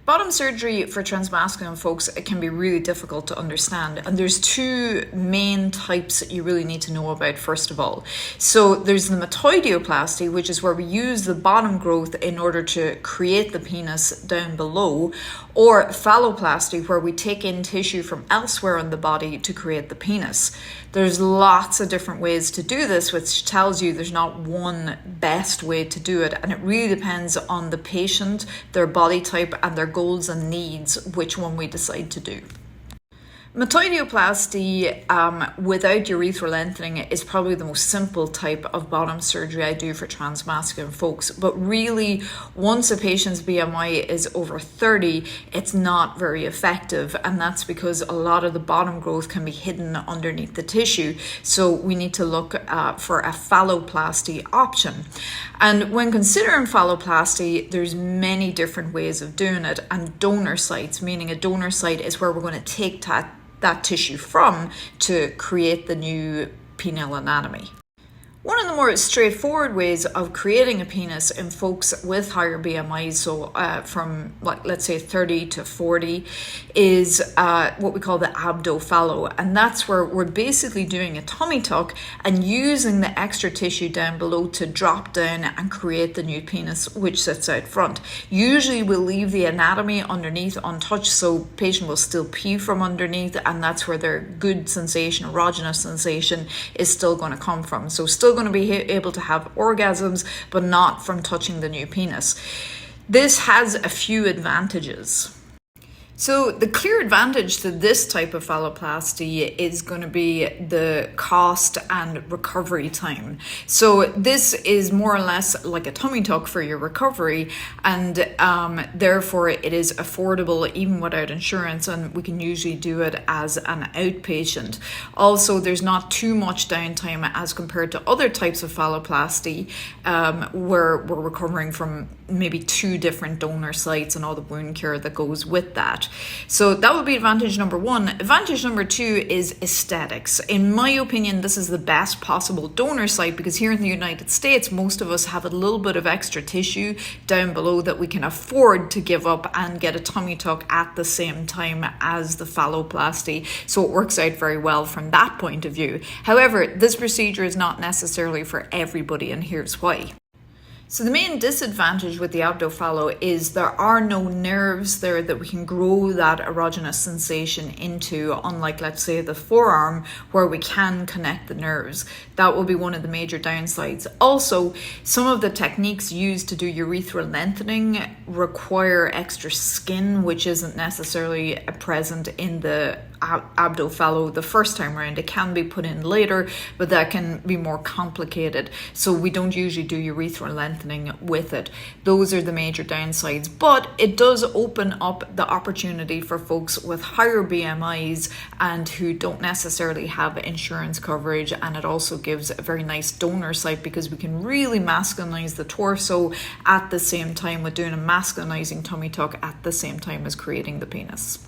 Bottom surgery for transmasculine folks, it can be really difficult to understand. And there's two main types that you really need to know about, first of all. So there's the metoidioplasty, which is where we use the bottom growth in order to create the penis down below, or phalloplasty, where we take in tissue from elsewhere in the body to create the penis. There's lots of different ways to do this, which tells you there's not one best way to do it. And it really depends on the patient, their body type, and their goals and needs, which one we decide to do. Metoidioplasty without urethral lengthening is probably the most simple type of bottom surgery I do for transmasculine folks. But really, once a patient's BMI is over 30, it's not very effective. And that's because a lot of the bottom growth can be hidden underneath the tissue. So we need to look for a phalloplasty option. And when considering phalloplasty, there's many different ways of doing it. And donor sites, meaning a donor site is where we're going to take that tissue from to create the new penile anatomy. One of the more straightforward ways of creating a penis in folks with higher BMIs, so from let's say 30 to 40, is what we call the abdophallo. And that's where we're basically doing a tummy tuck and using the extra tissue down below to drop down and create the new penis, which sits out front. Usually we'll leave the anatomy underneath untouched, so patient will still pee from underneath, and that's where their good sensation, erogenous sensation, is still going to come from. So still going to be able to have orgasms, but not from touching the new penis. This has a few advantages. So the clear advantage to this type of phalloplasty is going to be the cost and recovery time. So this is more or less like a tummy tuck for your recovery, and therefore it is affordable even without insurance, and we can usually do it as an outpatient. Also, there's not too much downtime as compared to other types of phalloplasty where we're recovering from maybe 2 different donor sites and all the wound care that goes with that. So that would be advantage number 1. Advantage number 2 is aesthetics. In my opinion, this is the best possible donor site because here in the United States, most of us have a little bit of extra tissue down below that we can afford to give up and get a tummy tuck at the same time as the phalloplasty. So it works out very well from that point of view. However, this procedure is not necessarily for everybody, and here's why. So the main disadvantage with the abdophallo is there are no nerves there that we can grow that erogenous sensation into, unlike, let's say, the forearm where we can connect the nerves. That will be one of the major downsides. Also, some of the techniques used to do urethral lengthening require extra skin, which isn't necessarily present in the abdophallo the first time around. It can be put in later, but that can be more complicated. So we don't usually do urethral lengthening with it. Those are the major downsides, but it does open up the opportunity for folks with higher BMIs and who don't necessarily have insurance coverage, and it also gives a very nice donor site because we can really masculinize the torso at the same time with doing a masculinizing tummy tuck at the same time as creating the penis.